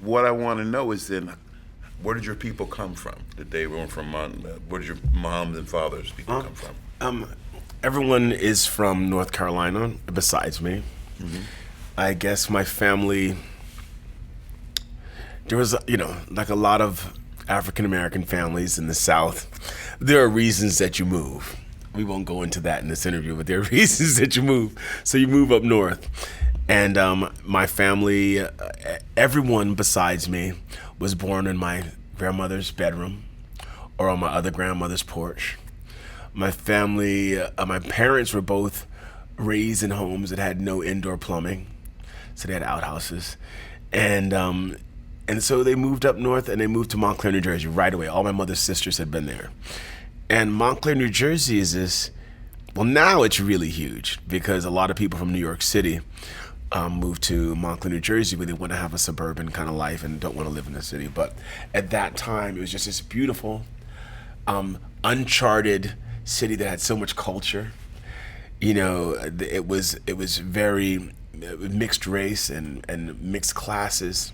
what I want to know is then, where did your people come from? Did they were from? Where did your moms and fathers people come from? Everyone is from North Carolina besides me. Mm-hmm. I guess my family, there was, like a lot of African American families in the South, there are reasons that you move. We won't go into that in this interview, but there are reasons that you move. So you move up north. And my family, everyone besides me, was born in my grandmother's bedroom or on my other grandmother's porch. My family, my parents were both raised in homes that had no indoor plumbing, so they had outhouses. And so they moved up north, and they moved to Montclair, New Jersey right away. All my mother's sisters had been there. And Montclair, New Jersey is this, well, now it's really huge because a lot of people from New York City moved to Montclair, New Jersey, where they want to have a suburban kind of life and don't want to live in the city. But at that time, it was just this beautiful, uncharted city that had so much culture. It was very mixed race and mixed classes.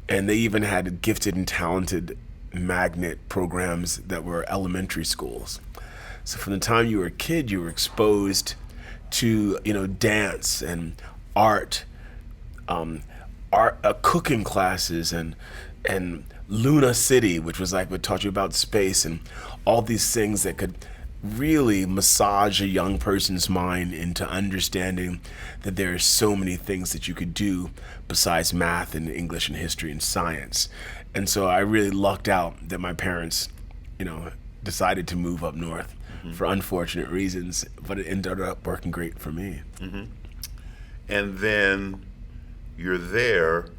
And they even had gifted and talented magnet programs that were elementary schools. So from the time you were a kid, you were exposed to, dance and art, cooking classes and Luna City, which was like what taught you about space and all these things that could really massage a young person's mind into understanding that there are so many things that you could do besides math and English and history and science. And so I really lucked out that my parents, decided to move up north for unfortunate reasons, but it ended up working great for me. Mm-hmm. And then you're there.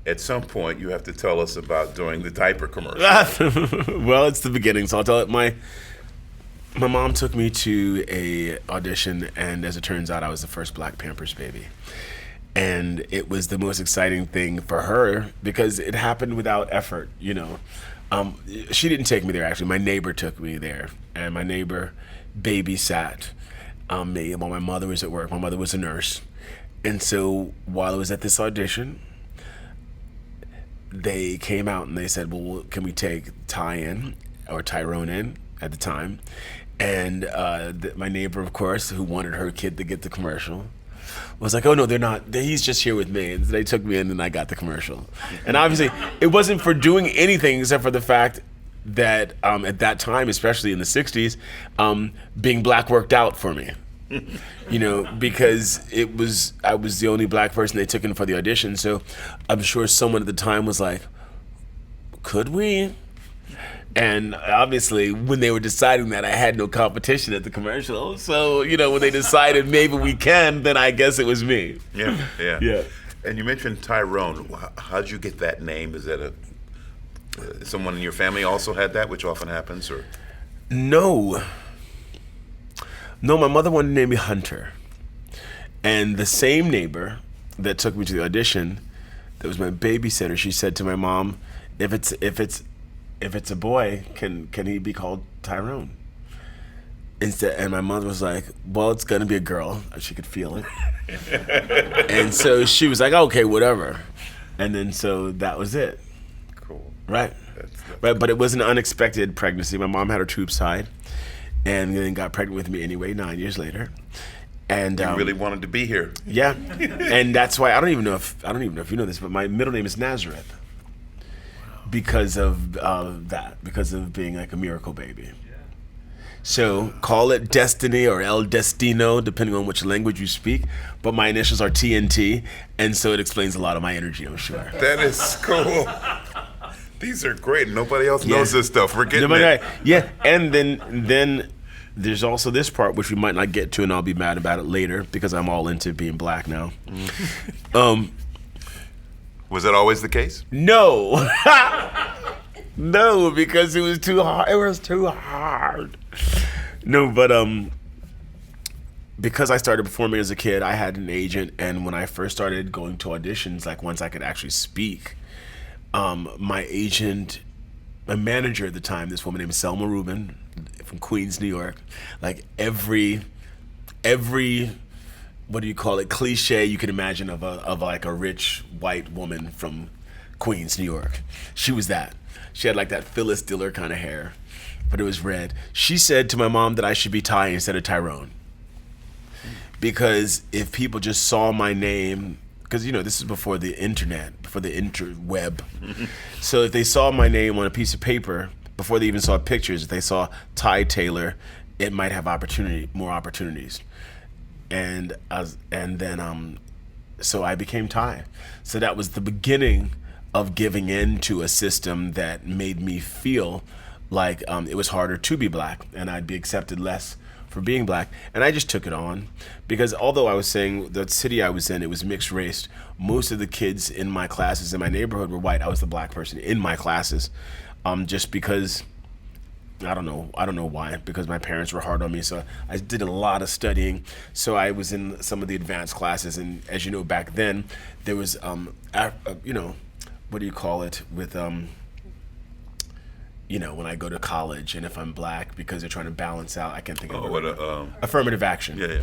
At some point, you have to tell us about doing the diaper commercial. Well, it's the beginning, so I'll tell it. My mom took me to a audition, and as it turns out, I was the first Black Pampers baby. And it was the most exciting thing for her because it happened without effort, She didn't take me there, actually. My neighbor took me there, and my neighbor babysat me while my mother was at work. My mother was a nurse. And so while I was at this audition, they came out and they said, well, can we take Ty in, or Tyrone in at the time? And my neighbor, of course, who wanted her kid to get the commercial, was like, oh no, they're not, he's just here with me. And they took me in and I got the commercial. And obviously, it wasn't for doing anything except for the fact that at that time, especially in the 60s, being black worked out for me. Because I was the only black person they took in for the audition. So I'm sure someone at the time was like, could we? And obviously, when they were deciding that, I had no competition at the commercial. So, when they decided maybe we can, then I guess it was me. Yeah. And you mentioned Tyrone. How'd you get that name? Is that someone in your family also had that, which often happens, or? No, my mother wanted to name me Hunter. And the same neighbor that took me to the audition, that was my babysitter, she said to my mom, if it's a boy, can he be called Tyrone? And my mother was like, well, it's gonna be a girl. She could feel it. And so she was like, okay, whatever. And then so that was it. Cool. Right. Right, but it was an unexpected pregnancy. My mom had her tubes tied and then got pregnant with me anyway 9 years later. And you really wanted to be here. Yeah. And that's why I don't even know if you know this, but my middle name is Nazareth. Because of because of being like a miracle baby. So call it Destiny or El Destino, depending on which language you speak. But my initials are TNT, and so it explains a lot of my energy, I'm sure. That is cool. These are great. Nobody else knows this stuff. We're getting it. Right. Yeah, and then there's also this part, which we might not get to, and I'll be mad about it later, because I'm all into being black now. Was that always the case? No. No, because it was too hard. It was too hard. No, but because I started performing as a kid, I had an agent, and when I first started going to auditions, like once I could actually speak, my manager at the time, this woman named Selma Rubin from Queens, New York, like every what do you call it, cliche you can imagine of like a rich white woman from Queens, New York. She was that. She had like that Phyllis Diller kind of hair, but it was red. She said to my mom that I should be Ty instead of Tyrone. Because if people just saw my name, because this is before the internet, before the interweb. So if they saw my name on a piece of paper, before they even saw pictures, if they saw Ty Taylor, it might have more opportunities. And then so I became Ty. So that was the beginning of giving in to a system that made me feel like it was harder to be black and I'd be accepted less for being black. And I just took it on because although I was saying the city I was in, it was mixed race, most of the kids in my classes in my neighborhood were white. I was the black person in my classes, just because I don't know why, because my parents were hard on me. So I did a lot of studying. So I was in some of the advanced classes. And as you know, back then there was, what do you call it with, when I go to college and if I'm black, because they're trying to balance out, I can't think of it. Affirmative action. Yeah.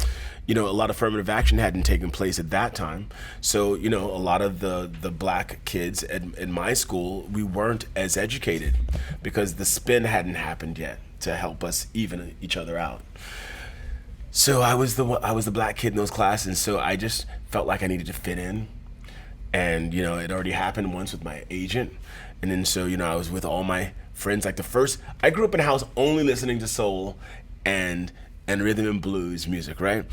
A lot of affirmative action hadn't taken place at that time. So, a lot of the black kids in my school, we weren't as educated because the spin hadn't happened yet to help us even each other out. So I was the black kid in those classes, and so I just felt like I needed to fit in. And, it already happened once with my agent. And then so, I was with all my friends. I grew up in a house only listening to soul and rhythm and blues music, right?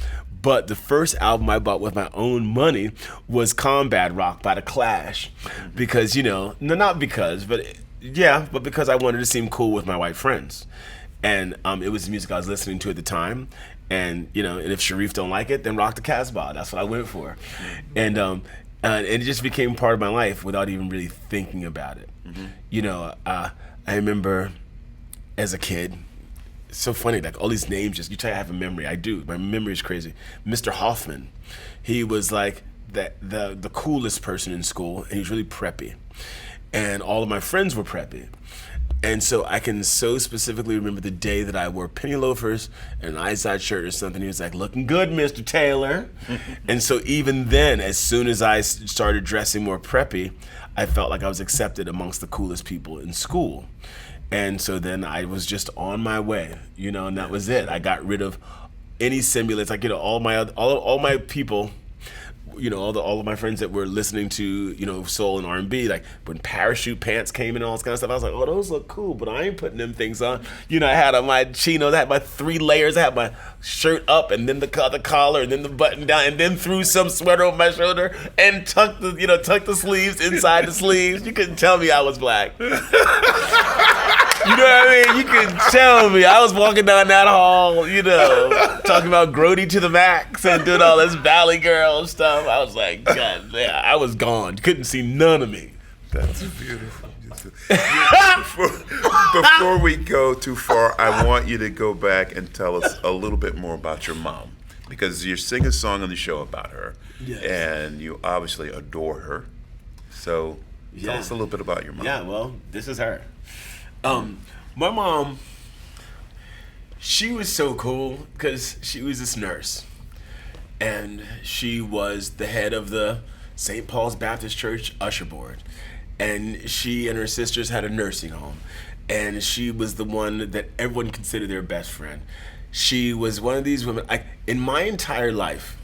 But the first album I bought with my own money was Combat Rock by The Clash. Because, not because, but because I wanted to seem cool with my white friends. And it was the music I was listening to at the time. And, and if Sharif don't like it, then rock the Casbah. That's what I went for. And it just became part of my life without even really thinking about it. I remember as a kid, it's so funny, like all these names, you tell me I have a memory. I do. My memory is crazy. Mr. Hoffman, he was like the coolest person in school, and he was really preppy. And all of my friends were preppy. And so I can so specifically remember the day that I wore penny loafers and an eyesight shirt or something. He was like, "Looking good, Mr. Taylor." And so even then, as soon as I started dressing more preppy, I felt like I was accepted amongst the coolest people in school. And so then I was just on my way, and that was it. I got rid of any semblance, like, all my people, all of my friends that were listening to, soul and R&B, like when Parachute Pants came in and all this kind of stuff, I was like, oh, those look cool, but I ain't putting them things on. I had on my chinos, I had my 3 layers, I had my shirt up and then the collar and then the button down and then threw some sweater over my shoulder and tucked the sleeves inside the sleeves. You couldn't tell me I was black. You know what I mean? You can tell me. I was walking down that hall, talking about Grody to the max and doing all this Valley Girl stuff. I was like, God, yeah, I was gone. Couldn't see none of me. That's beautiful. Before we go too far, I want you to go back and tell us a little bit more about your mom, because you sing a song on the show about her, yes, and you obviously adore her. So tell us a little bit about your mom. Yeah, well, this is her. My mom, she was so cool because she was this nurse, and she was the head of the St. Paul's Baptist Church usher board, and she and her sisters had a nursing home, and she was the one that everyone considered their best friend. She was one of these women, in my entire life,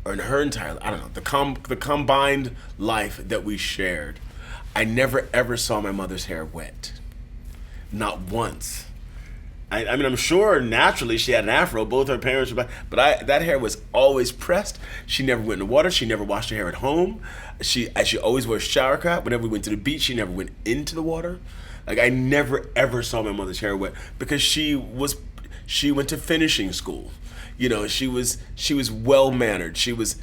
or in her entire, I don't know, the combined life that we shared, I never ever saw my mother's hair wet. Not once. I mean, I'm sure naturally she had an afro. Both her parents were black, but that hair was always pressed. She never went in the water. She never washed her hair at home. She always wore a shower cap. Whenever we went to the beach, she never went into the water. I never ever saw my mother's hair wet because she went to finishing school. She was well mannered. She was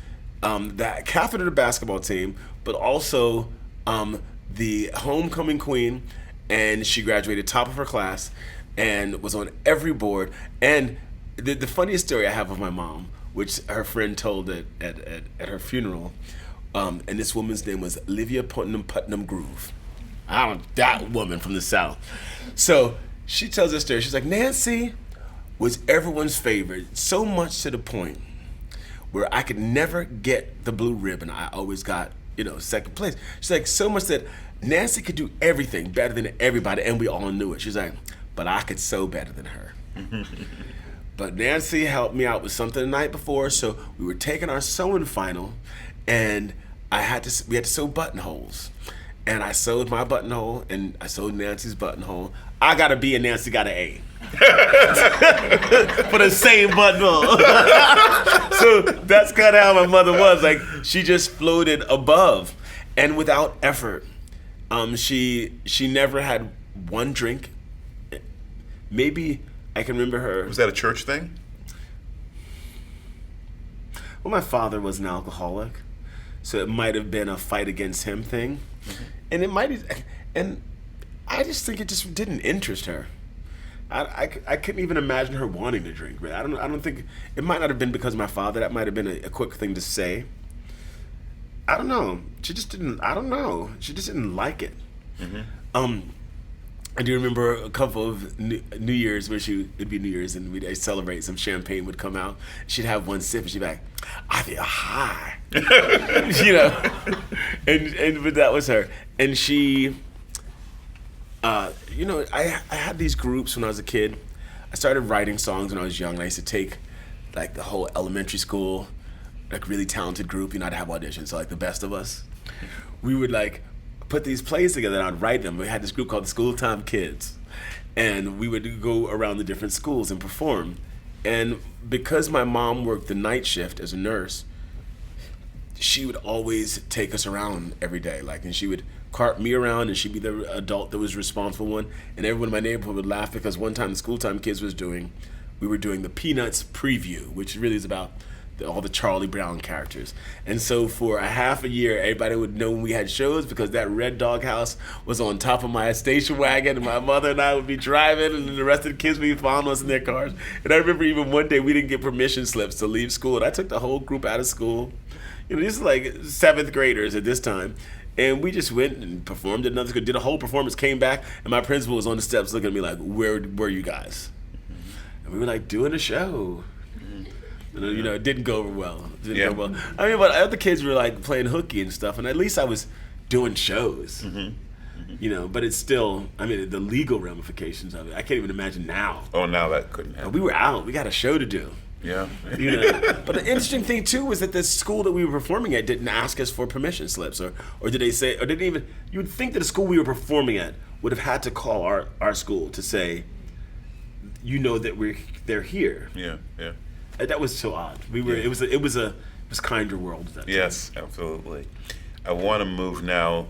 the captain of the basketball team, but also the homecoming queen, and she graduated top of her class and was on every board. And the funniest story I have of my mom, which her friend told at her funeral, and this woman's name was Olivia Putnam Groove. That woman from the South. So she tells this story. She's like, Nancy was everyone's favorite, so much to the point where I could never get the blue ribbon. I always got, second place. She's like, so much that Nancy could do everything better than everybody, and we all knew it. She's like, but I could sew better than her. But Nancy helped me out with something the night before, so we were taking our sewing final, and we had to sew buttonholes. And I sewed my buttonhole, and I sewed Nancy's buttonhole. I got a B and Nancy got an A. For the same buttonhole. So that's kind of how my mother was. Like, she just floated above and without effort. She never had one drink. Maybe I can remember her. Was that a church thing? Well, my father was an alcoholic, so it might have been a fight against him thing. Mm-hmm. And I just think it just didn't interest her. I couldn't even imagine her wanting to drink. Right? I don't think it might not have been because of my father. That might have been a quick thing to say. I don't know. She just didn't. I don't know. She just didn't like it. Mm-hmm. I do remember a couple of New Year's where it'd be New Year's and we'd celebrate. Some champagne would come out. She'd have one sip and she'd be like, "I feel high," but that was her. And she, I had these groups when I was a kid. I started writing songs when I was young. And I used to take, like, the whole elementary school, like, really talented group. I'd have auditions, so, like, the best of us. We would, like, put these plays together and I'd write them. We had this group called the School Time Kids, and we would go around the different schools and perform. And because my mom worked the night shift as a nurse, she would always take us around every day, and she would cart me around, and she'd be the adult that was responsible one, and everyone in my neighborhood would laugh because one time the School Time Kids we were doing the Peanuts preview, which really is about all the Charlie Brown characters. And so for a half a year, everybody would know when we had shows because that red doghouse was on top of my station wagon, and my mother and I would be driving, and the rest of the kids would be following us in their cars. And I remember even one day we didn't get permission slips to leave school, and I took the whole group out of school. These are like 7th graders at this time. And we just went and performed at another school, did a whole performance, came back, and my principal was on the steps looking at me like, "Where were you guys?" And we were like, doing a show. It didn't go over well. Go well. I mean, but other kids were like playing hooky and stuff, and at least I was doing shows. Mm-hmm. Mm-hmm. But it's still, the legal ramifications of it, I can't even imagine now. Oh, now that couldn't happen. But we were out. We got a show to do. Yeah. But the interesting thing too was that the school that we were performing at didn't ask us for permission slips, or did they say, or didn't even. You would think that the school we were performing at would have had to call our school to say, that they're here. Yeah. Yeah. That was so odd. It was kinder world at that time. Yes, absolutely. I want to move now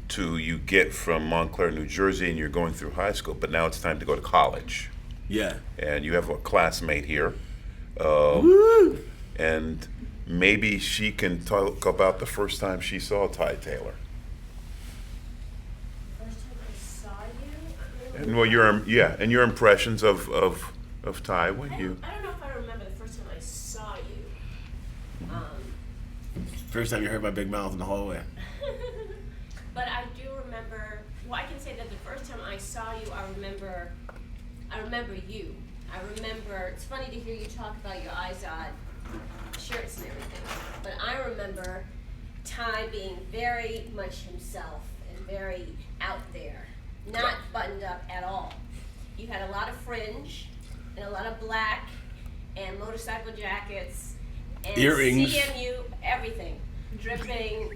to you get from Montclair, New Jersey, and you're going through high school, but now it's time to go to college. Yeah. And you have a classmate here. Woo! And maybe she can talk about the first time she saw Ty Taylor. First time I saw you? And your impressions of Ty when I you. don't know if I remember the first time I saw you. First time you heard my big mouth in the hallway. But I do remember. Well, I can say that the first time I saw you, I remember you. I remember. It's funny to hear you talk about your Izod shirts and everything. But I remember Ty being very much himself and very out there, not buttoned up at all. You had a lot of fringe and a lot of black and motorcycle jackets and earrings, CMU, everything, dripping.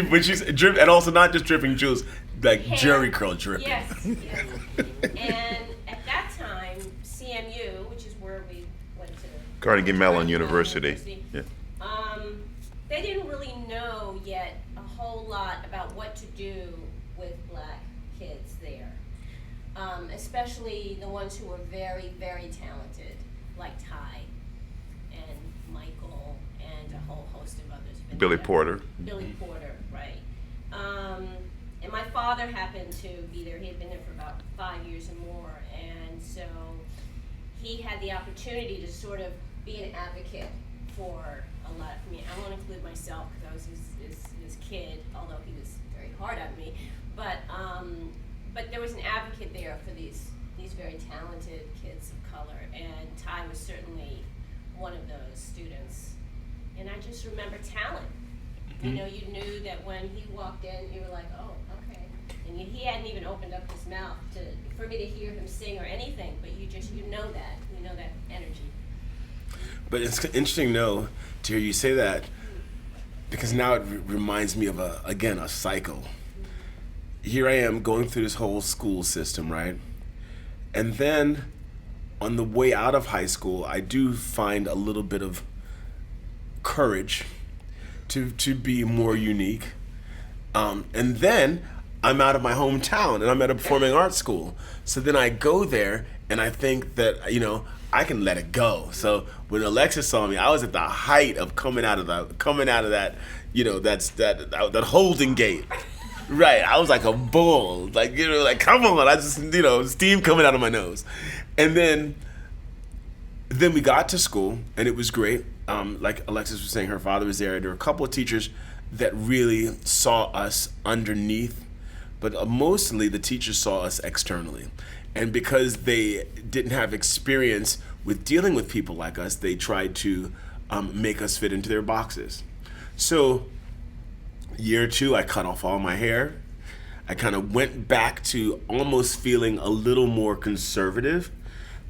When she's drip, and also not just dripping jewels, like hair. Jerry curl dripping. Yes. And at that time, CMU, which is where we went to Carnegie Mellon University. Yeah. They didn't really know yet a whole lot about what to do with black kids there. Especially the ones who were very, very talented, like Ty and Michael and a whole host of others. Billy Porter, right. And my father happened to be there. He had been there for about 5 years and more, and so he had the opportunity to sort of be an advocate for a lot. I mean, I won't include myself because I was his kid, although he was very hard on me. But there was an advocate there for these very talented kids of color, and Ty was certainly one of those students. And I just remember talent. You know, you knew that when he walked in, you were like, oh, okay. And he hadn't even opened up his mouth for me to hear him sing or anything, but you know that energy. But it's interesting, though, to hear you say that, because now it reminds me of, a cycle. Here I am going through this whole school system, right? And then on the way out of high school, I do find a little bit of courage to be more unique. And then I'm out of my hometown and I'm at a performing arts school. So then I go there and I think that, I can let it go. So when Alexis saw me, I was at the height of coming out of that, that holding gate. Right, I was like a bull, like come on, I just, steam coming out of my nose. And then we got to school and it was great. Like Alexis was saying, her father was there. There were a couple of teachers that really saw us underneath, but mostly the teachers saw us externally. And because they didn't have experience with dealing with people like us, they tried to make us fit into their boxes. So year 2, I cut off all my hair. I kind of went back to almost feeling a little more conservative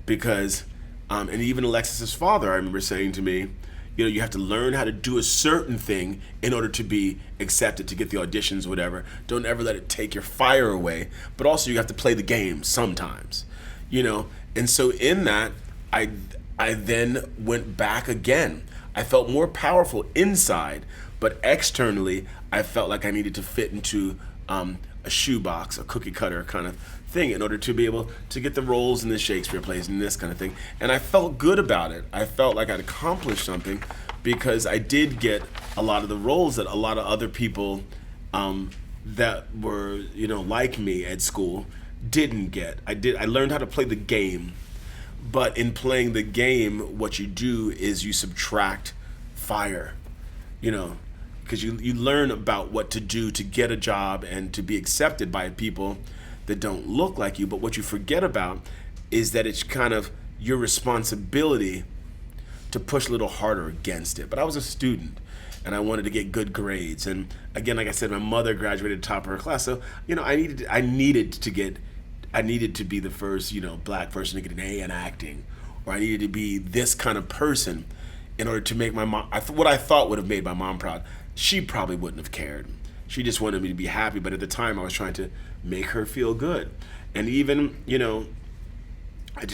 because, and even Alexis's father, I remember saying to me, you have to learn how to do a certain thing in order to be accepted, to get the auditions, whatever. Don't ever let it take your fire away. But also you have to play the game sometimes, And so in that, I then went back again. I felt more powerful inside, but externally, I felt like I needed to fit into a shoebox, a cookie cutter kind of thing in order to be able to get the roles in the Shakespeare plays and this kind of thing. And I felt good about it. I felt like I'd accomplished something because I did get a lot of the roles that a lot of other people that were, like me at school didn't get. I learned how to play the game. But in playing the game, what you do is you subtract fire, because you learn about what to do to get a job and to be accepted by people that don't look like you. But what you forget about is that it's kind of your responsibility to push a little harder against it. But I was a student and I wanted to get good grades. And again, like I said, my mother graduated top of her class. So, I needed to be the first, black person to get an A in acting, or I needed to be this kind of person in order to make my mom, what I thought would have made my mom proud. She probably wouldn't have cared. She just wanted me to be happy, but at the time I was trying to make her feel good. And even, I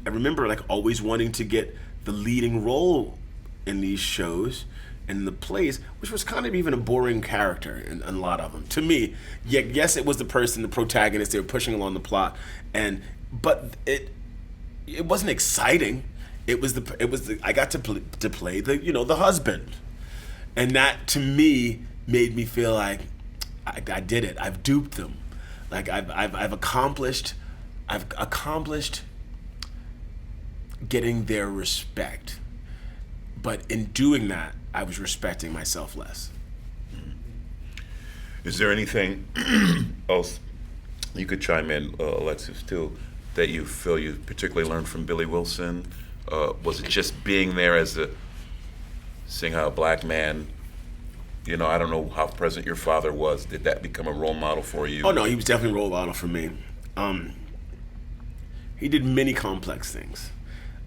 remember like always wanting to get the leading role in these shows and the plays, which was kind of even a boring character in a lot of them. To me, yes, it was the protagonist, they were pushing along the plot, but it wasn't exciting. It was I got to play the husband. And that to me made me feel like I did it. I've duped them. Like I've accomplished getting their respect. But in doing that, I was respecting myself less. Is there anything else you could chime in, Alexis, too, that you feel you particularly learned from Billy Wilson? Was it just being there seeing how a black man, I don't know how present your father was. Did that become a role model for you? Oh, no, he was definitely a role model for me. He did many complex things,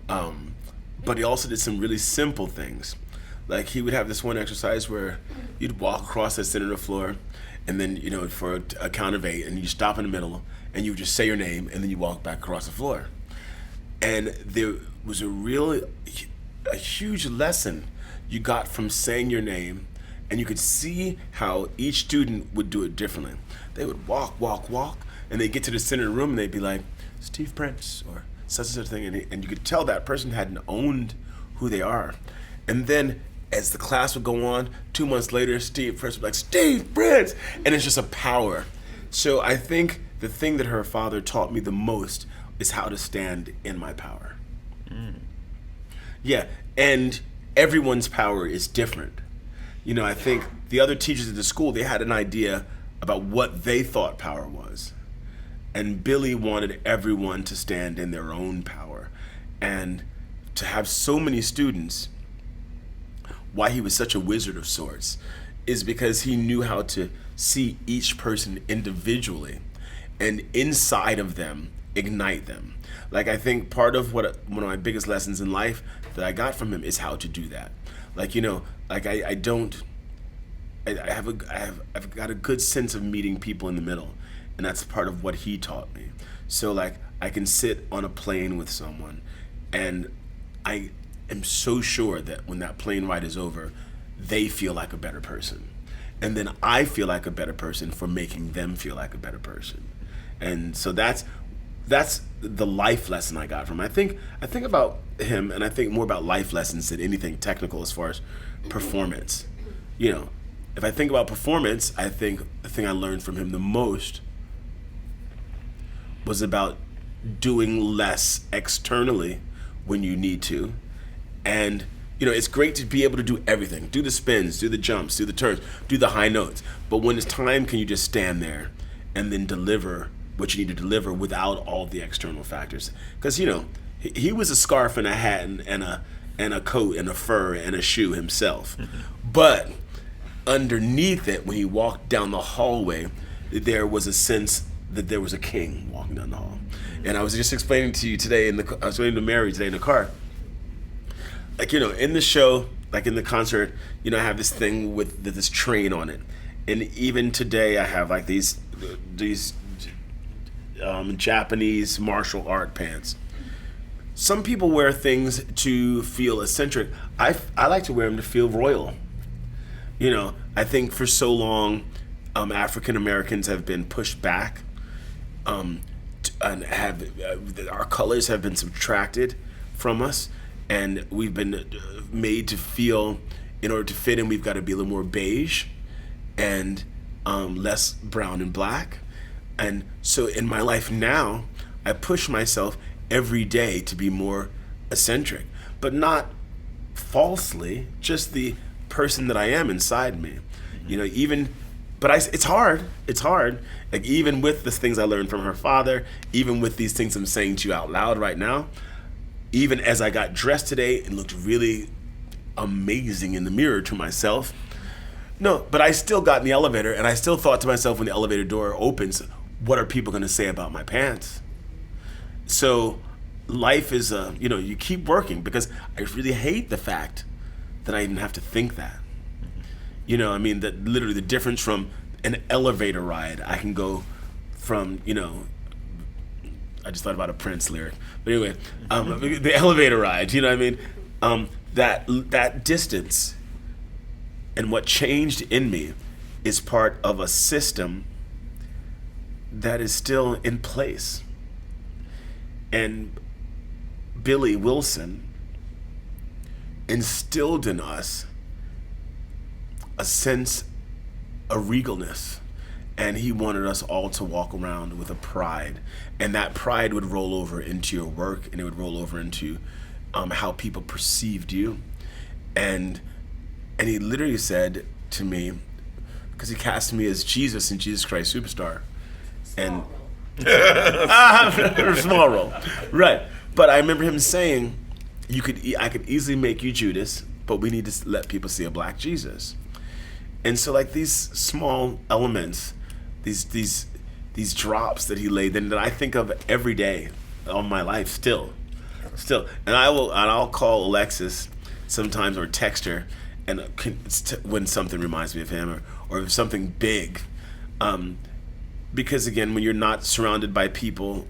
but he also did some really simple things. Like he would have this one exercise where you'd walk across the center of the floor, and then, for a count of 8, and you stop in the middle, and you would just say your name, and then you walk back across the floor. And there was a huge lesson you got from saying your name, and you could see how each student would do it differently. They would walk, and they'd get to the center of the room, and they'd be like, Steve Prince, or such and such thing, and you could tell that person hadn't owned who they are. And then as the class would go on, 2 months later, Steve Prince would be like, Steve Prince! And it's just a power. So I think the thing that her father taught me the most is how to stand in my power. Yeah, and everyone's power is different. I think the other teachers at the school, they had an idea about what they thought power was. And Billy wanted everyone to stand in their own power. And to have so many students why he was such a wizard of sorts is because he knew how to see each person individually and inside of them ignite them. Like, I think part of one of my biggest lessons in life that I got from him is how to do that. Like, you know, like I've got a good sense of meeting people in the middle, and that's part of what he taught me. So like, I can sit on a plane with someone, and I am so sure that when that plane ride is over, they feel like a better person. And then I feel like a better person for making them feel like a better person. And so that's the life lesson I got from him. I think about him, and I think more about life lessons than anything technical as far as performance. You know, if I think about performance, I think the thing I learned from him the most was about doing less externally when you need to. And, you know, it's great to be able to do everything. Do the spins, do the jumps, do the turns, do the high notes. But when it's time, can you just stand there and then deliver what you need to deliver without all the external factors? Because, you know, he was a scarf and a hat and a coat and a fur and a shoe himself. But underneath it, when he walked down the hallway, there was a sense that there was a king walking down the hall. And I was just explaining to you today, I was explaining to Mary today in the car, like, you know, in the show, like in the concert, you know, I have this thing with this train on it. And even today I have like these Japanese martial art pants. Some people wear things to feel eccentric. I like to wear them to feel royal. You know, I think for so long, African Americans have been pushed back, and our colors have been subtracted from us, and we've been made to feel, in order to fit in, we've got to be a little more beige and less brown and black. And so in my life now, I push myself every day to be more eccentric, but not falsely, just the person that I am inside me. You know, it's hard. It's hard. Like, even with the things I learned from her father, even with these things I'm saying to you out loud right now, even as I got dressed today and looked really amazing in the mirror to myself. No, but I still got in the elevator, and I still thought to myself when the elevator door opens, what are people going to say about my pants? So life is, you know, you keep working, because I really hate the fact that I even have to think that. You know, I mean, that literally the difference from an elevator ride, I can go from, you know, I just thought about a Prince lyric. But anyway, the elevator ride, you know what I mean? That distance and what changed in me is part of a system that is still in place. And Billy Wilson instilled in us a sense of regalness, and he wanted us all to walk around with a pride, and that pride would roll over into your work, and it would roll over into how people perceived you. And he literally said to me, because he cast me as Jesus in Jesus Christ Superstar, and small role, right? But I remember him saying, I could easily make you Judas, but we need to let people see a black Jesus. And so, like, these small elements, these drops that he laid in, that I think of every day of my life still. And I'll call Alexis sometimes, or text her, and when something reminds me of him, or if something big. Because again, when you're not surrounded by people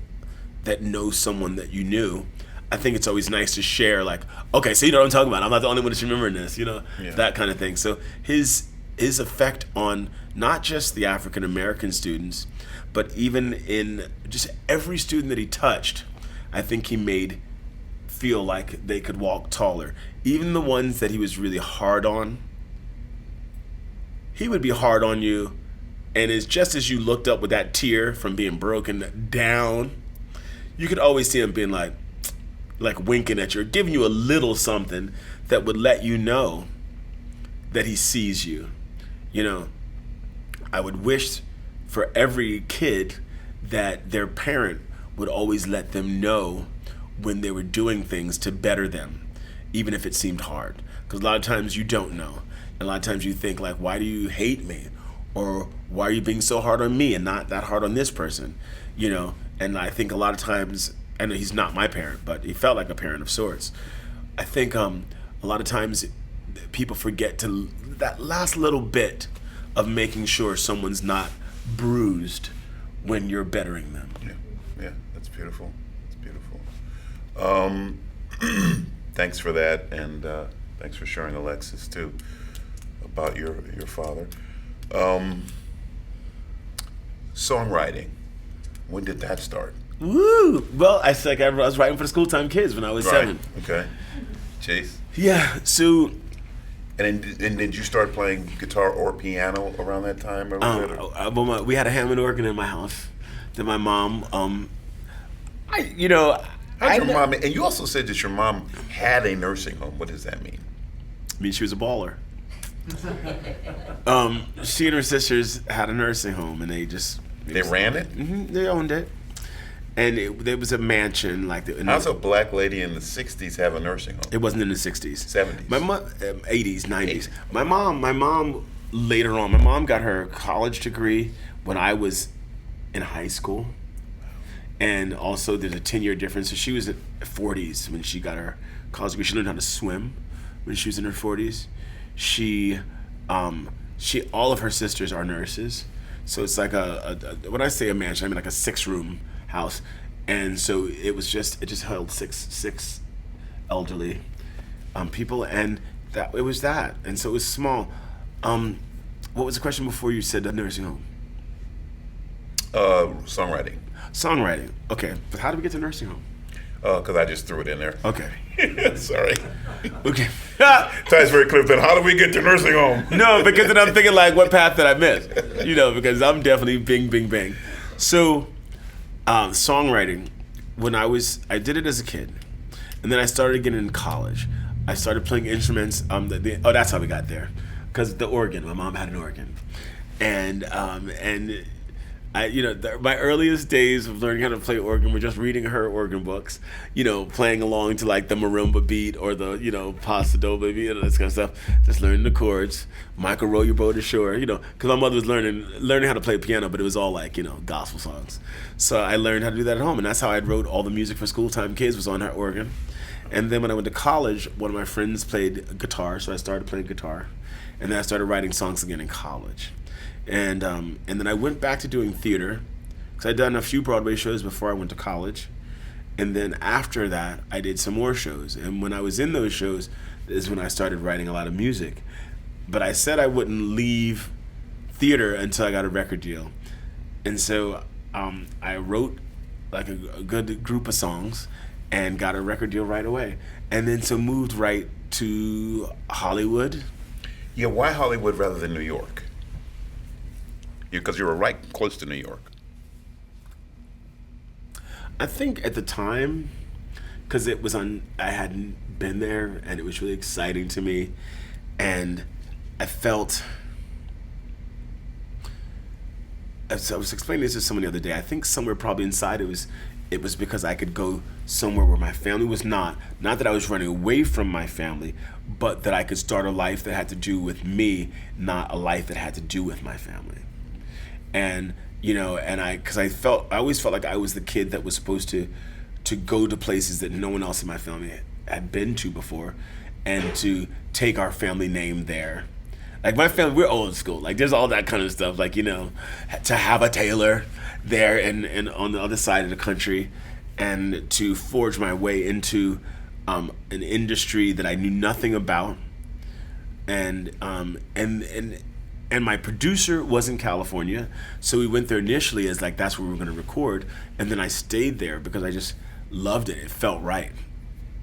that know someone that you knew, I think it's always nice to share, like, okay, so you know what I'm talking about. I'm not the only one that's remembering this, you know, that kind of thing. So his effect on not just the African American students, but even in just every student that he touched, I think he made feel like they could walk taller. Even the ones that he was really hard on, he would be hard on you, and it's just as you looked up with that tear from being broken down, you could always see him being like winking at you, or giving you a little something that would let you know that he sees you. You know, I would wish for every kid that their parent would always let them know when they were doing things to better them. even if it seemed hard. Because a lot of times you don't know. And a lot of times you think like, why do you hate me? Or why are you being so hard on me and not that hard on this person? You know, and I think a lot of times, I know he's not my parent, but he felt like a parent of sorts. I think a lot of times people forget to that last little bit of making sure someone's not bruised when you're bettering them. Yeah, that's beautiful. It's beautiful. Thanks for that, and thanks for sharing, Alexis, too, about your father. Songwriting. When did that start? Woo! Well, I was writing for the School Time Kids when I was 7. Okay. Chase? Yeah, so... And did you start playing guitar or piano around that time? Or we had a Hammond organ in my house. Then my mom, How'd your mom... And you also said that your mom had a nursing home. What does that mean? I mean, she was a baller. She and her sisters had a nursing home, and they ran it? Mm-hmm, they owned it. And it was a mansion. How's a black lady in the 60s have a nursing home? It wasn't in the 60s. 70s? My mom, 80s, 90s. My mom, later on, my mom got her college degree when I was in high school. And also there's a 10-year difference. So she was in her 40s when she got her college degree. She learned how to swim when she was in her 40s. All of her sisters are nurses. So it's like when I say a mansion, I mean like a 6-room house. And so it just held six elderly people, and it was that. And so it was small. What was the question before you said the nursing home? Songwriting. Okay. But how did we get to nursing home? Because I just threw it in there. Okay. Sorry. Okay. Ty's very clear then. How do we get to nursing home? No, because then I'm thinking like, what path did I miss? Because I'm definitely bing, bing, bang. So, songwriting, I did it as a kid. And then I started getting in college. I started playing instruments. That's how we got there. Because the organ, my mom had an organ. And my earliest days of learning how to play organ were just reading her organ books, playing along to like the marimba beat or the, Pasta Doble beat, this kind of stuff. Just learning the chords. Michael, row your boat ashore, because my mother was learning how to play piano, but it was all like, gospel songs. So I learned how to do that at home, and that's how I wrote all the music for School Time Kids was on her organ. And then when I went to college, one of my friends played guitar, so I started playing guitar. And then I started writing songs again in college. And then I went back to doing theater, because I'd done a few Broadway shows before I went to college. And then after that, I did some more shows. And when I was in those shows is when I started writing a lot of music. But I said I wouldn't leave theater until I got a record deal. And so I wrote like a good group of songs and got a record deal right away. And then so moved right to Hollywood. Yeah, why Hollywood rather than New York? Because you were right close to New York. I think at the time, because I hadn't been there, and it was really exciting to me, and I felt. So I was explaining this to someone the other day. I think somewhere probably inside it was because I could go somewhere where my family was not that I was running away from my family, but that I could start a life that had to do with me, not a life that had to do with my family. And because I always felt like I was the kid that was supposed to go to places that no one else in my family had been to before, and to take our family name there. Like my family, we're old school. Like there's all that kind of stuff. Like to have a tailor there and on the other side of the country, and to forge my way into an industry that I knew nothing about, and my producer was in California, so we went there initially as like that's where we were going to record, and then I stayed there because I just loved it. It felt right.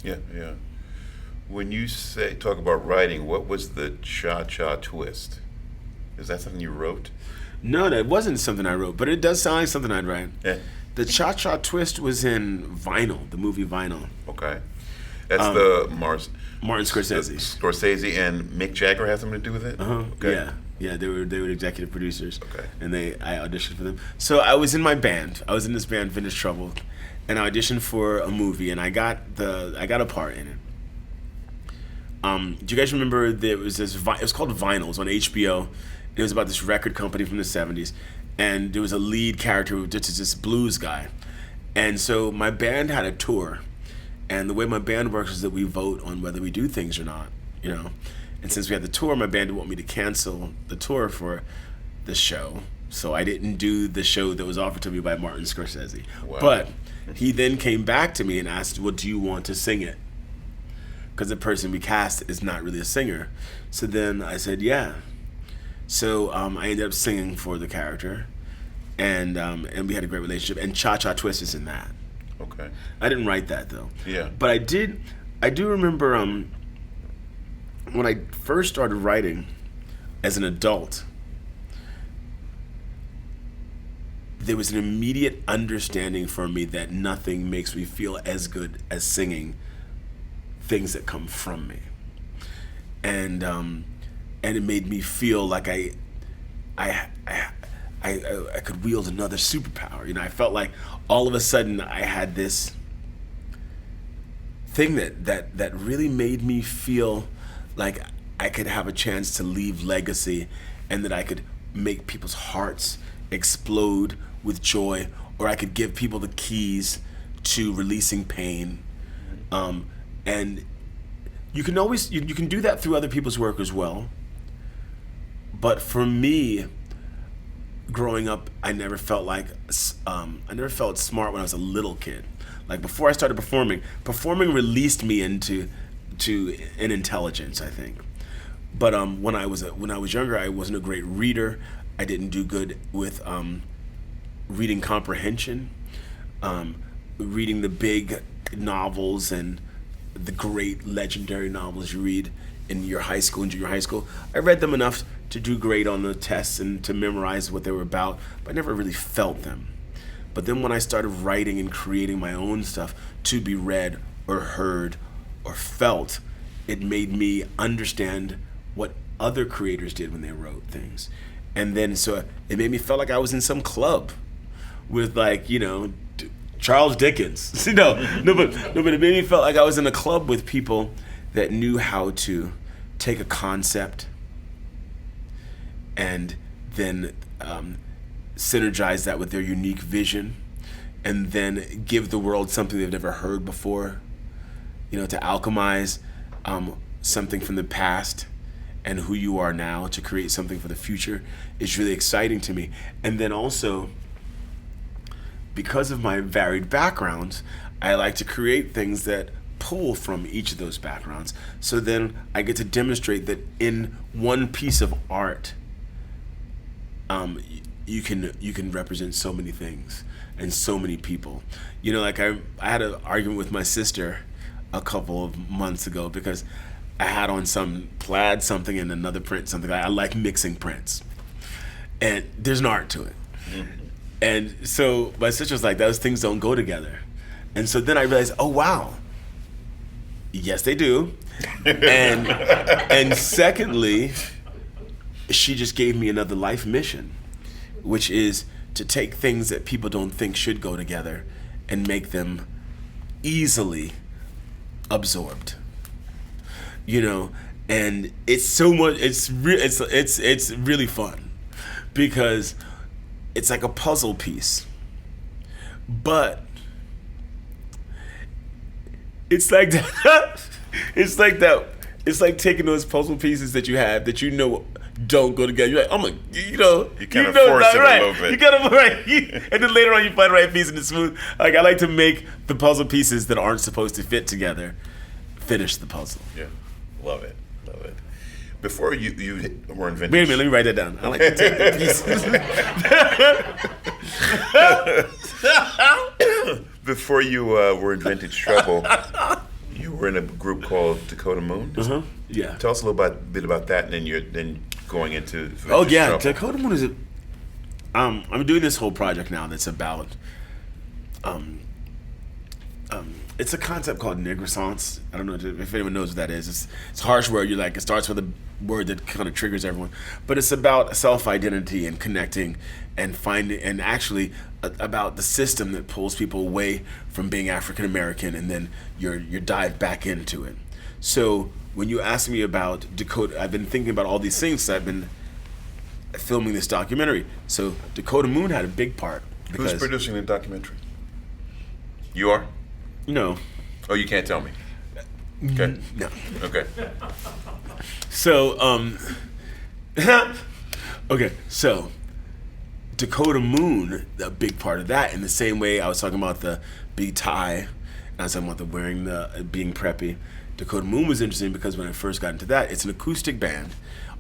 Yeah. When you talk about writing, what was the cha-cha twist? Is that something you wrote? No, that wasn't something I wrote, but it does sound like something I'd write. Yeah. The cha-cha twist was in Vinyl, the movie Vinyl. Okay. That's the Martin Scorsese. Scorsese and Mick Jagger has something to do with it? Uh-huh. Okay. Yeah, they were executive producers. Okay. And I auditioned for them. So I was in my band. I was in this band, Vintage Trouble, and I auditioned for a movie, and I got a part in it. Do you guys remember there was this? It was called Vinyls on HBO. It was about this record company from the '70s, and there was a lead character who just this blues guy. And so my band had a tour, and the way my band works is that we vote on whether we do things or not, you know. And since we had the tour, my band didn't want me to cancel the tour for the show, so I didn't do the show that was offered to me by Martin Scorsese. Wow. But he then came back to me and asked, "Well, do you want to sing it?" Because the person we cast is not really a singer. So then I said, "Yeah." So I ended up singing for the character, and we had a great relationship. And Cha Cha Twist is in that. Okay. I didn't write that though. Yeah. But I do remember when I first started writing as an adult, there was an immediate understanding for me that nothing makes me feel as good as singing things that come from me. And it made me feel like I could wield another superpower. You know, I felt like all of a sudden I had this thing that really made me feel like I could have a chance to leave legacy, and that I could make people's hearts explode with joy, or I could give people the keys to releasing pain. And you can always you can do that through other people's work as well. But for me, growing up, I never felt smart when I was a little kid. Like before I started performing released me into an intelligence, I think. But when I was younger, I wasn't a great reader. I didn't do good with reading comprehension, reading the big novels and the great legendary novels you read in your high school and junior high school. I read them enough to do great on the tests and to memorize what they were about, but I never really felt them. But then when I started writing and creating my own stuff to be read or heard or felt, it made me understand what other creators did when they wrote things. And then so it made me feel like I was in some club with, like, you know, Charles Dickens. no, but it made me feel like I was in a club with people that knew how to take a concept and then synergize that with their unique vision, and then give the world something they've never heard before. You know, to alchemize something from the past and who you are now to create something for the future is really exciting to me. And then also, because of my varied backgrounds, I like to create things that pull from each of those backgrounds. So then I get to demonstrate that in one piece of art, you can represent so many things and so many people. You know, like I had an argument with my sister a couple of months ago because I had on some plaid something and another print something. I like mixing prints, and there's an art to it. Mm-hmm. And so my sister was like, those things don't go together. And so then I realized, oh wow, yes they do. and secondly, she just gave me another life mission, which is to take things that people don't think should go together and make them easily absorbed. You know, and it's so much. It's really fun because it's like a puzzle piece, but it's like that. It's like that. It's like taking those puzzle pieces that you have that you know don't go together. You're like, you kind of force it right. A little bit. You kind of right, and then later on you find the right piece and it's smooth. Like I like to make the puzzle pieces that aren't supposed to fit together finish the puzzle. Yeah, love it. Before you were invented. Wait a minute, let me write that down. I like to take the pieces. Before you were in Vintage Trouble, you were in a group called Dakota Moon. Uh-huh. Yeah. Tell us a little bit about that, and then you're going into Vintage Trouble. Dakota Moon is I'm doing this whole project now that's about it's a concept called négresance. I don't know if anyone knows what that is. It's a harsh word. It starts with a word that kind of triggers everyone, but it's about self-identity and connecting and finding, and actually about the system that pulls people away from being African American, and then you're dive back into it. So when you asked me about Dakota, I've been thinking about all these things. So I've been filming this documentary. So Dakota Moon had a big part. Who's producing the documentary? You are? No. Oh, you can't tell me. Okay. No. Okay. So, okay, so Dakota Moon, a big part of that, in the same way I was talking about the big tie, and I was talking about being preppy. Dakota Moon was interesting because when I first got into that, it's an acoustic band,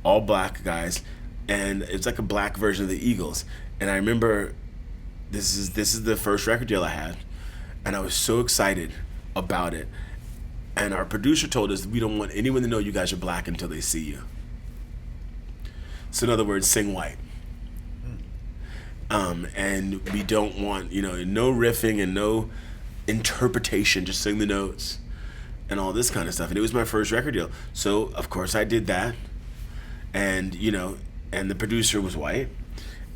all black guys, and it's like a black version of the Eagles. And I remember this is the first record deal I had, and I was so excited about it. And our producer told us we don't want anyone to know you guys are black until they see you. So in other words, sing white. And we don't want, no riffing and no interpretation, just sing the notes and all this kind of stuff. And it was my first record deal. So of course I did that. And, and the producer was white.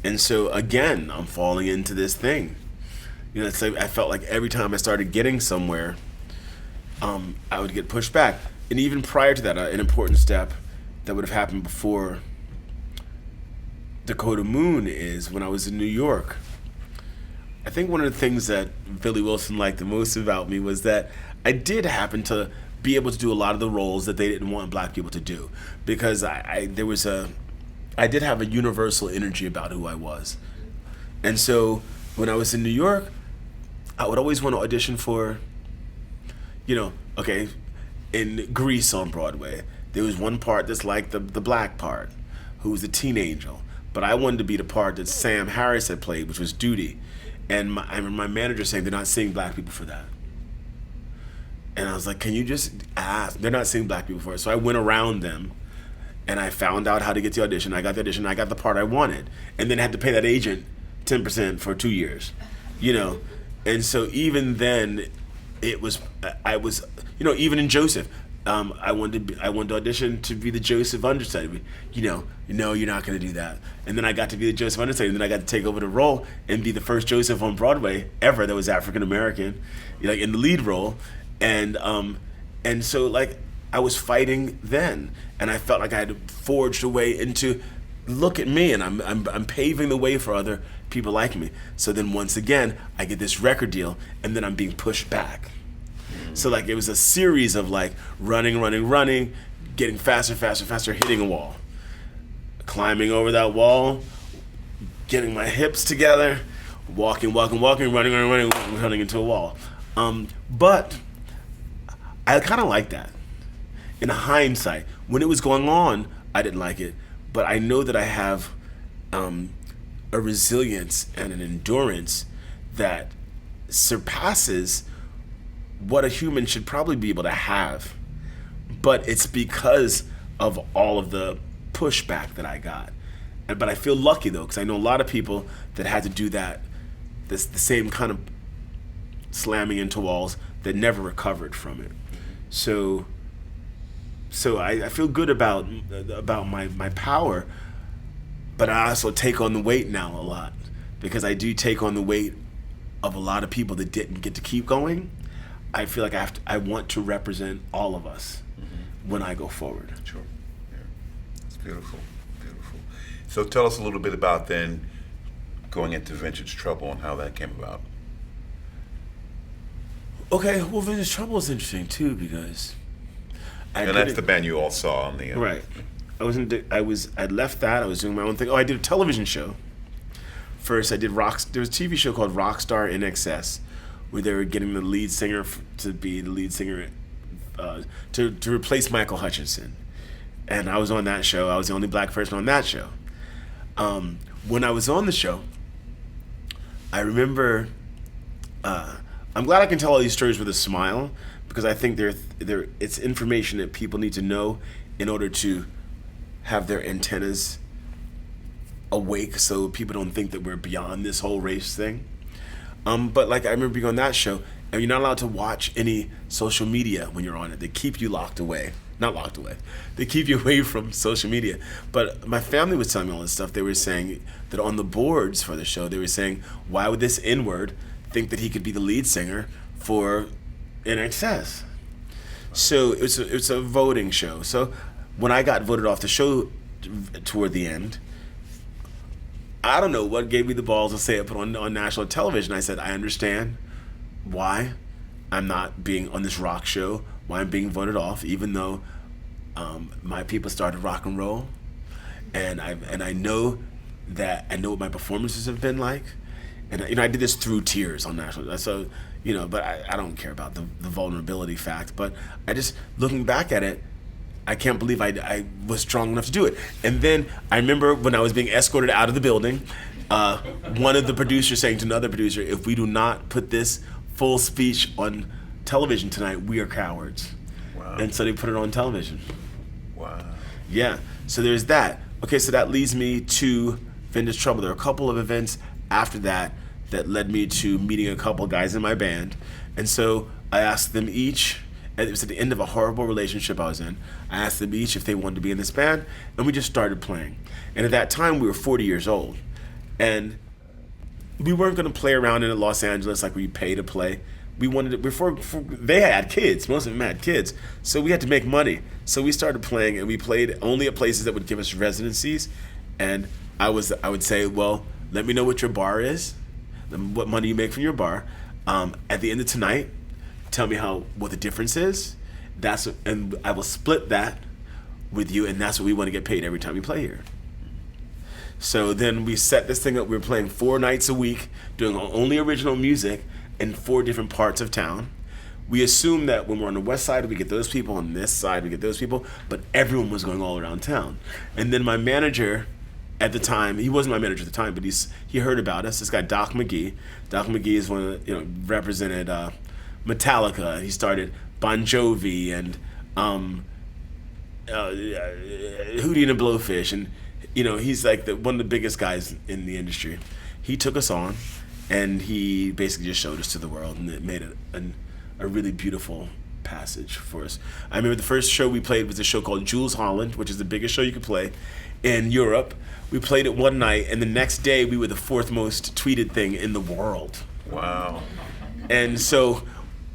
And so again, I'm falling into this thing. It's like I felt like every time I started getting somewhere, I would get pushed back. And even prior to that, an important step that would have happened before Dakota Moon is when I was in New York. I think one of the things that Billy Wilson liked the most about me was that I did happen to be able to do a lot of the roles that they didn't want black people to do, because I did have a universal energy about who I was. And so when I was in New York, I would always want to audition for, okay, in Grease on Broadway, there was one part that's like the black part, who was the teen angel. But I wanted to be the part that Sam Harris had played, which was Duty. And I remember my manager saying, they're not seeing black people for that. And I was like, can you just ask? They're not seeing black people for it. So I went around them, and I found out how to get the audition. I got the audition. I got the part I wanted. And then I had to pay that agent 10% for 2 years, And so even then, I was, even in Joseph, I wanted to audition to be the Joseph understudy. No, you're not going to do that. And then I got to be the Joseph understudy, and then I got to take over the role and be the first Joseph on Broadway ever that was African American, in the lead role. And so like I was fighting then, and I felt like I had forged a way into, look at me, and I'm paving the way for other people like me. So then once again, I get this record deal, and then I'm being pushed back. So like it was a series of like running, getting faster, hitting a wall, climbing over that wall, getting my hips together, walking, running into a wall. But I kind of like that. In hindsight, when it was going on, I didn't like it, but I know that I have a resilience and an endurance that surpasses what a human should probably be able to have. But it's because of all of the pushback that I got. But I feel lucky though, because I know a lot of people that had to do that, the same kind of slamming into walls, that never recovered from it. So I feel good about my power, but I also take on the weight now a lot, because I do take on the weight of a lot of people that didn't get to keep going. I feel like I want to represent all of us when I go forward. Sure. Yeah. It's beautiful. So tell us a little bit about then going into Vintage Trouble and how that came about. Okay, well, Vintage Trouble is interesting too, because and that's the band you all saw on the right. I left that. I was doing my own thing. Oh, I did a television show. First, I did there was a TV show called Rockstar in Excess, where they were getting the lead singer to be the lead singer to replace Michael Hutchinson. And I was on that show. I was the only black person on that show. When I was on the show, I remember, I'm glad I can tell all these stories with a smile, because I think it's information that people need to know in order to have their antennas awake, so people don't think that we're beyond this whole race thing. But like I remember being on that show, and you're not allowed to watch any social media when you're on it. They keep you locked away. Not locked away. They keep you away from social media. But my family was telling me all this stuff. They were saying that on the boards for the show, they were saying, why would this N-word think that he could be the lead singer for In Excess? So it's a voting show. So when I got voted off the show toward the end, I don't know what gave me the balls to say it, but on national television, I said, I understand why I'm not being on this rock show, why I'm being voted off, even though my people started rock and roll, and I know what my performances have been like, and I did this through tears on national. So but I don't care about the vulnerability fact. But I just, looking back at it, I can't believe I was strong enough to do it. And then I remember when I was being escorted out of the building, one of the producers saying to another producer, if we do not put this full speech on television tonight, we are cowards. Wow. And so they put it on television. Wow. Yeah, so there's that. Okay, so that leads me to Vintage Trouble. There are a couple of events after that led me to meeting a couple of guys in my band. And so I asked them each, and it was at the end of a horrible relationship I was in, I asked them each if they wanted to be in this band, and we just started playing. And at that time, we were 40 years old. And we weren't going to play around in Los Angeles like we pay to play. We wanted it before they had kids. Most of them had kids. So we had to make money. So we started playing, and we played only at places that would give us residencies. And I would say, well, let me know what your bar is, what money you make from your bar. At the end of tonight, tell me what the difference is. And I will split that with you, and that's what we want to get paid every time we play here. So then we set this thing up. We were playing 4 nights a week, doing only original music in 4 different parts of town. We assumed that when we're on the west side, we get those people, on this side, we get those people, but everyone was going all around town. And then my manager at the time, he wasn't my manager at the time, but he heard about us, this guy Doc McGee. Doc McGee is one of the, represented Metallica. He started Bon Jovi and Hootie and the Blowfish, and he's like one of the biggest guys in the industry. He took us on, and he basically just showed us to the world, and it made it a really beautiful passage for us. I remember the first show we played was a show called Jules Holland, which is the biggest show you could play in Europe. We played it one night, and the next day we were the 4th most tweeted thing in the world. Wow. And so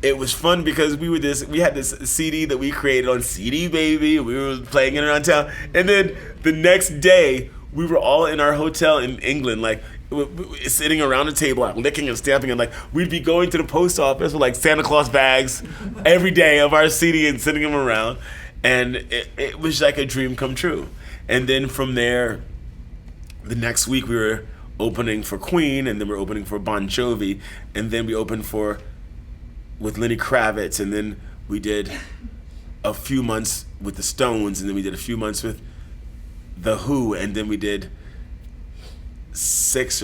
it was fun because we had this CD that we created on CD Baby. We were playing it around town, and then the next day we were all in our hotel in England, like sitting around the table, like, licking and stamping, and like we'd be going to the post office with like Santa Claus bags every day of our CD and sending them around, and it was like a dream come true. And then from there, the next week we were opening for Queen, and then we were opening for Bon Jovi, and then we opened with Lenny Kravitz, and then we did a few months with the Stones, and then we did a few months with The Who, and then we did 6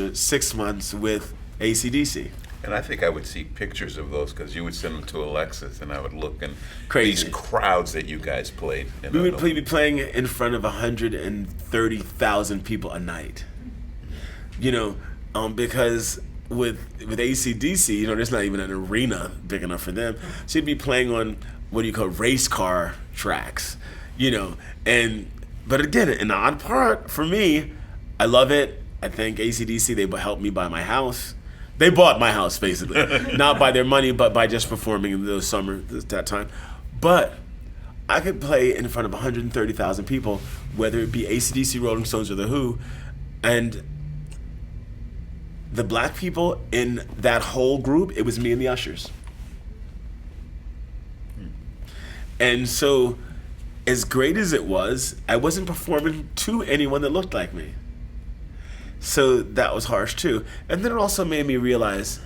months with AC/DC. And I think I would see pictures of those because you would send them to Alexis, and I would look, and Crazy. these crowds that you guys played. We would be playing in front of 130,000 people a night. Because with AC/DC, there's not even an arena big enough for them. So you'd be playing on what do you call race car tracks, but again, an odd part for me, I love it. I think AC/DC, they helped me buy my house. They bought my house, basically. Not by their money, but by just performing in those that time. But I could play in front of 130,000 people, whether it be AC/DC, Rolling Stones, or The Who, and the black people in that whole group, it was me and the ushers. And so, as great as it was, I wasn't performing to anyone that looked like me. So that was harsh too. And then it also made me realize,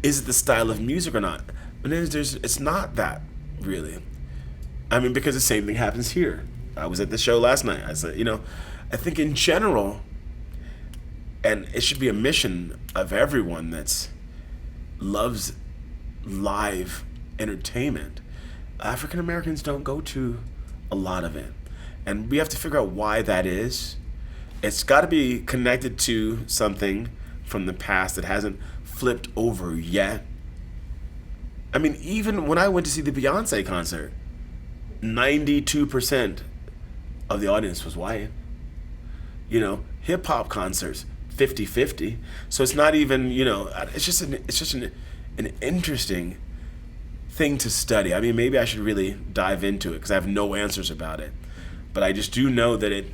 is it the style of music or not? And it's not that, really. I mean, because the same thing happens here. I was at the show last night. I said, I think in general, and it should be a mission of everyone that loves live entertainment. African Americans don't go to a lot of it. And we have to figure out why that is. It's got to be connected to something from the past that hasn't flipped over yet. I mean, even when I went to see the Beyonce concert, 92% of the audience was white. Hip-hop concerts, 50-50. So it's not even, it's just an interesting thing to study. I mean, maybe I should really dive into it because I have no answers about it. But I just do know that it.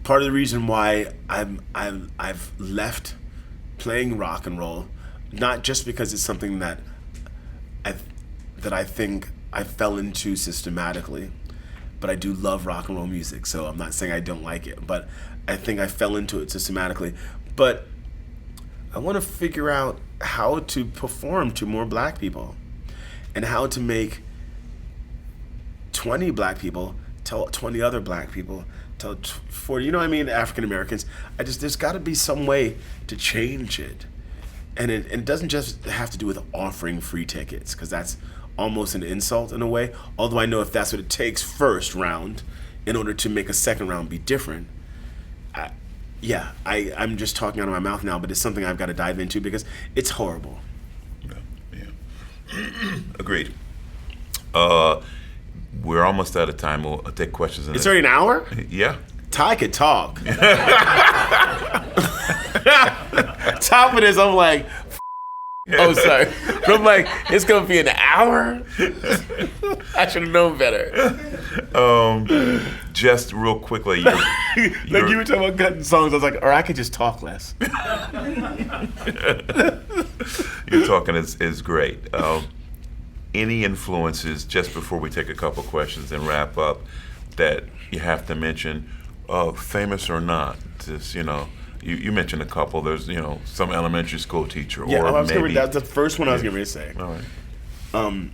Part of the reason why I've left playing rock and roll, not just because it's something that I think I fell into systematically, but I do love rock and roll music. So I'm not saying I don't like it, but I think I fell into it systematically. But I want to figure out how to perform to more black people and how to make 20 black people tell 20 other black people, tell 40, you know what I mean, African Americans. There's got to be some way to change it. And it doesn't just have to do with offering free tickets, because that's almost an insult in a way. Although I know if that's what it takes first round in order to make a second round be different. I'm just talking out of my mouth now, but it's something I've got to dive into because it's horrible. Yeah. Agreed. We're almost out of time. We'll take questions. It's already an hour? Yeah. Ty could talk. Top of this, I'm like, oh, sorry. But I'm like, it's going to be an hour? I should have known better. Just real quickly. Like you were talking about cutting songs, I was like, or I could just talk less. Your talking is great. Any influences, just before we take a couple questions and wrap up, that you have to mention, famous or not? Just, you mentioned a couple. There's, some elementary school teacher, yeah, or maybe that's the first one I was going to say. All right.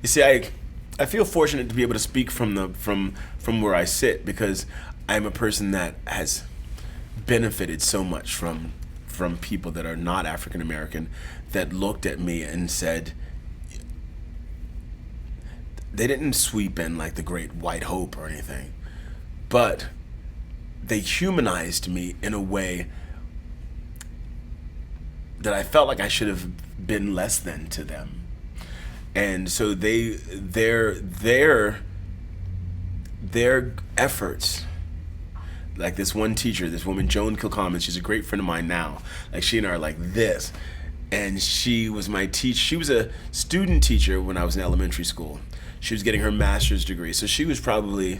You see, I feel fortunate to be able to speak from where I sit, because I'm a person that has benefited so much from people that are not African American, that looked at me and said, they didn't sweep in like the great white hope or anything, but they humanized me in a way that I felt like I should have been less than to them. And so their efforts, like this one teacher, this woman, Joan Kilcommon, she's a great friend of mine now. Like, she and I are like this. And she was my teacher. She was a student teacher when I was in elementary school. She was getting her master's degree. So she was probably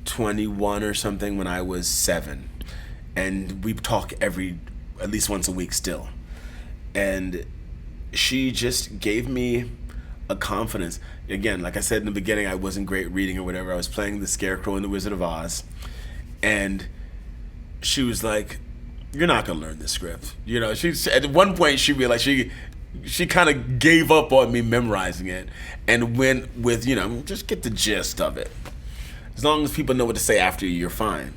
21 or something when I was 7. And we talk at least once a week still. And she just gave me a confidence. Again, like I said in the beginning, I wasn't great reading or whatever. I was playing the Scarecrow in the Wizard of Oz. And she was like, you're not gonna learn this script. She at one point she realized she kind of gave up on me memorizing it and went with, just get the gist of it. As long as people know what to say after you, you're fine.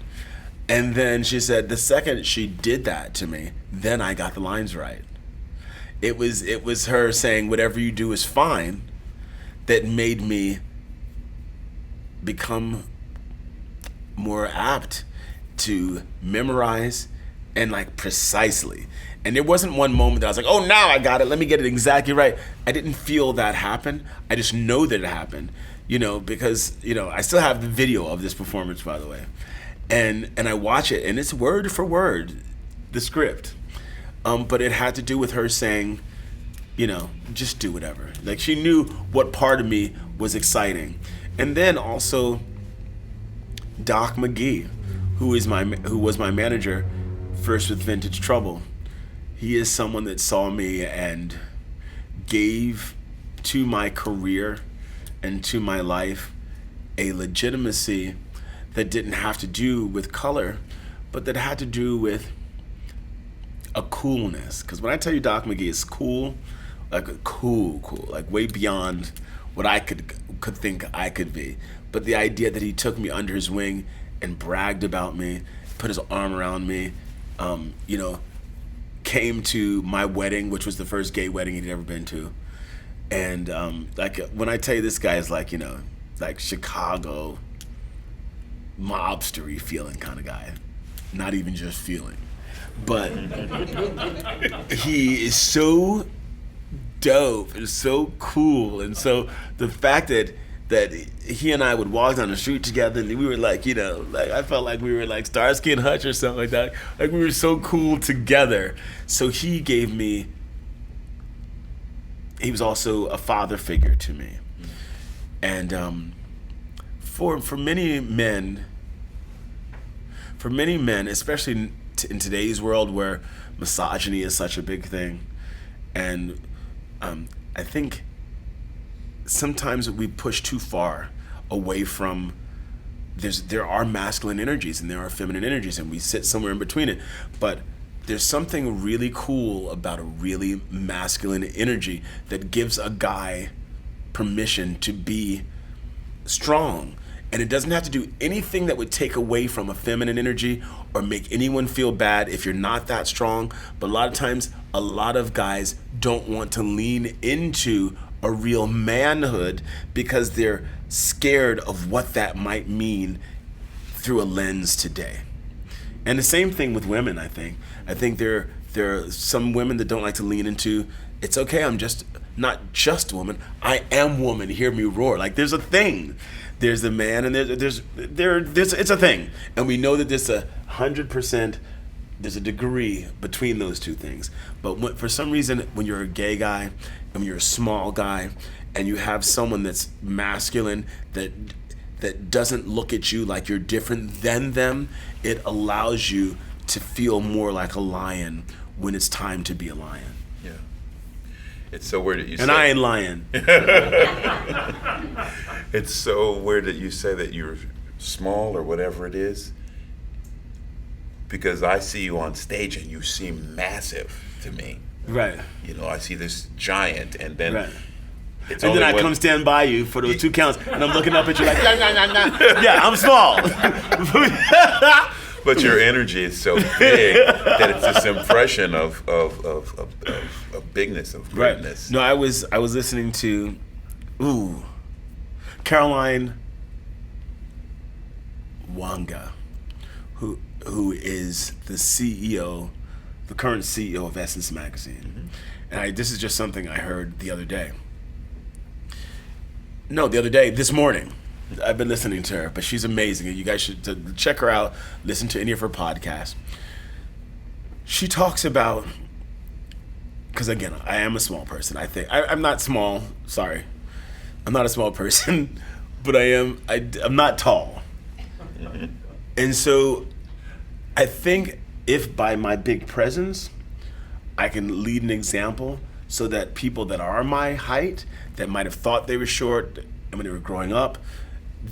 And then she said the second she did that to me, then I got the lines right. It was her saying whatever you do is fine that made me become more apt to memorize and precisely. And there wasn't one moment that I was like, oh, now I got it, let me get it exactly right. I didn't feel that happen. I just know that it happened, because, I still have the video of this performance, by the way. And I watch it, and it's word for word, the script. But it had to do with her saying, just do whatever. Like, she knew what part of me was exciting. And then also Doc McGee, who was my manager first with Vintage Trouble. He is someone that saw me and gave to my career and to my life a legitimacy that didn't have to do with color, but that had to do with a coolness. Because when I tell you Doc McGee is cool, cool, like way beyond what I could think I could be. But the idea that he took me under his wing and bragged about me, put his arm around me, came to my wedding, which was the first gay wedding he'd ever been to. And when I tell you this guy is like Chicago mobstery feeling kind of guy, not even just feeling, but he is so dope and so cool. And so the fact that he and I would walk down the street together, and we were I felt like we were like Starsky and Hutch or something like that. Like, we were so cool together. So he gave me he was also a father figure to me. And for many men, especially in today's world where misogyny is such a big thing, and I think sometimes we push too far away from there are masculine energies and there are feminine energies, and we sit somewhere in between it. But there's something really cool about a really masculine energy that gives a guy permission to be strong. And it doesn't have to do anything that would take away from a feminine energy or make anyone feel bad if you're not that strong. But a lot of times, a lot of guys don't want to lean into a real manhood because they're scared of what that might mean through a lens today. And the same thing with women, I think. I think there are some women that don't like to lean into, it's okay, I'm just not just a woman, I am woman, hear me roar. Like, there's a thing. There's the man and there's it's a thing. And we know that there's 100%, there's a degree between those two things. But for some reason, when you're a gay guy and when you're a small guy and you have someone that's masculine that doesn't look at you like you're different than them, it allows you to feel more like a lion when it's time to be a lion. Yeah. It's so weird that you say. And I ain't lying. It's so weird that you say that you're small or whatever it is, because I see you on stage and you seem massive to me. Right. You know, I see this giant, and then Right. it's And then only I come stand by you for those 2 counts, and I'm looking up at you like, nah, nah, nah, nah. Yeah, I'm small. But your energy is so big that it's this impression of bigness, of greatness. No, I was listening to, Caroline Wanga, who is the CEO, the current CEO of Essence Magazine. Mm-hmm. And this is just something I heard the other day. No, this morning. I've been listening to her, but she's amazing. You guys should check her out, listen to any of her podcasts. She talks about, because again, I am a small person. I think I'm not small. Sorry, I'm not a small person, but I'm not tall. And so I think if by my big presence, I can lead an example so that people that are my height, that might have thought they were short when they were growing up,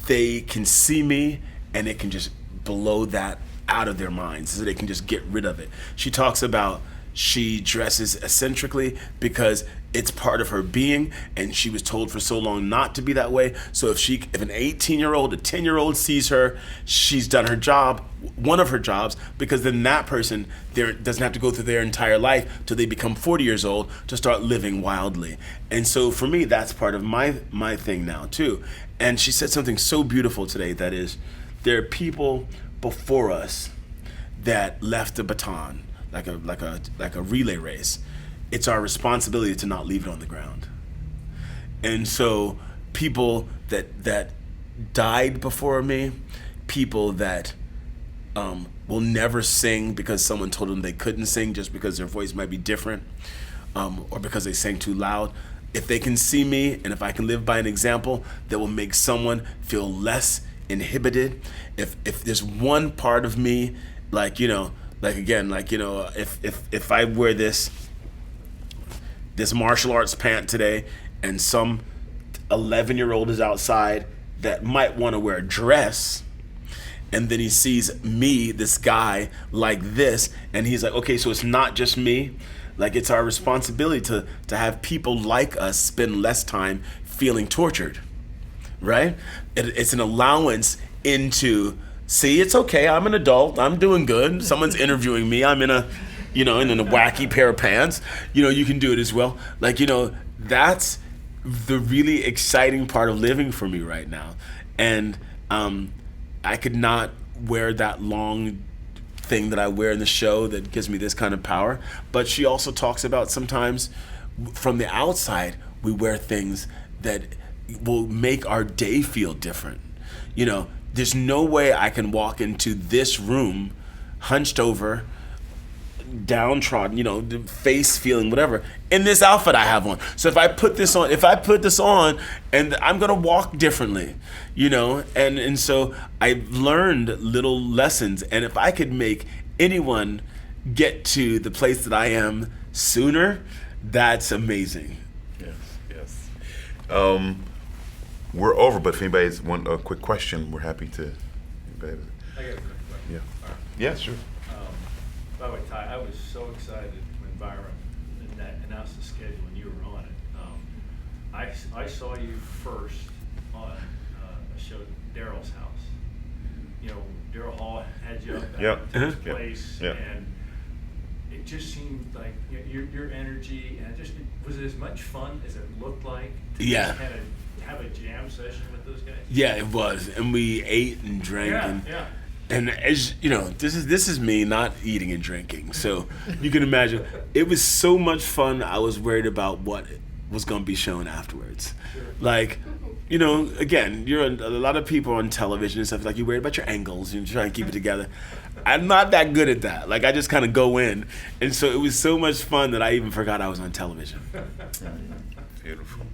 they can see me and it can just blow that out of their minds so they can just get rid of it. She talks about she dresses eccentrically because it's part of her being, and she was told for so long not to be that way. So if an 18-year-old, a 10-year-old sees her, she's done her job, one of her jobs, because then that person doesn't have to go through their entire life till they become 40 years old to start living wildly. And so for me, that's part of my thing now too. And she said something so beautiful today, that is, there are people before us that left the baton, like a relay race. It's our responsibility to not leave it on the ground. And so people that died before me, people that will never sing because someone told them they couldn't sing just because their voice might be different, or because they sang too loud. If they can see me, and if I can live by an example that will make someone feel less inhibited, if there's one part of me, if I wear this martial arts pant today, and some 11-year-old is outside that might want to wear a dress, and then he sees me, this guy, like this, and he's like, okay, so it's not just me. Like, it's our responsibility to have people like us spend less time feeling tortured, right? It's an allowance into, see, it's okay, I'm an adult, I'm doing good. Someone's interviewing me, I'm in a wacky pair of pants. You can do it as well. That's the really exciting part of living for me right now. And I could not wear that long thing that I wear in the show that gives me this kind of power. But she also talks about sometimes from the outside, we wear things that will make our day feel different. There's no way I can walk into this room hunched over, downtrodden, the face feeling, whatever, in this outfit I have on. So if I put this on, and I'm gonna walk differently, and so I've learned little lessons. And if I could make anyone get to the place that I am sooner, that's amazing. Yes. We're over, but if anybody's want a quick question, we're happy to. Anybody? I got a quick question. Yeah. All right. Yeah, sure. By the way, Ty, I was so excited when Byron announced the schedule and you were on it. I saw you first on a show at Daryl's house. Daryl Hall had you up at his place, and it just seemed like your energy, and was it as much fun as it looked like? To just kind of have a jam session with those guys? Yeah, it was, and we ate and drank. And as this is me not eating and drinking, so you can imagine it was so much fun. I was worried about what was going to be shown afterwards. Sure. Like, again, a lot of people on television and stuff, like, you're worried about your angles and you're trying to keep it together. I'm not that good at that. Like, I just kind of go in, and so it was so much fun that I even forgot I was on television. Beautiful.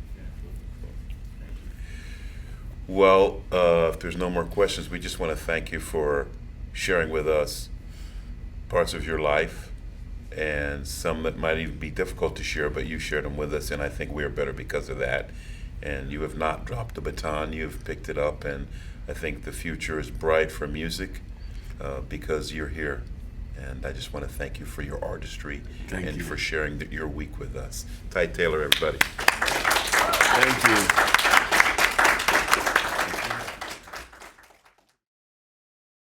Well, if there's no more questions, we just want to thank you for sharing with us parts of your life, and some that might even be difficult to share, but you shared them with us, and I think we are better because of that. And you have not dropped the baton, you've picked it up, and I think the future is bright for music because you're here. And I just want to thank you for your artistry and for sharing your week with us. Ty Taylor, everybody. Thank you.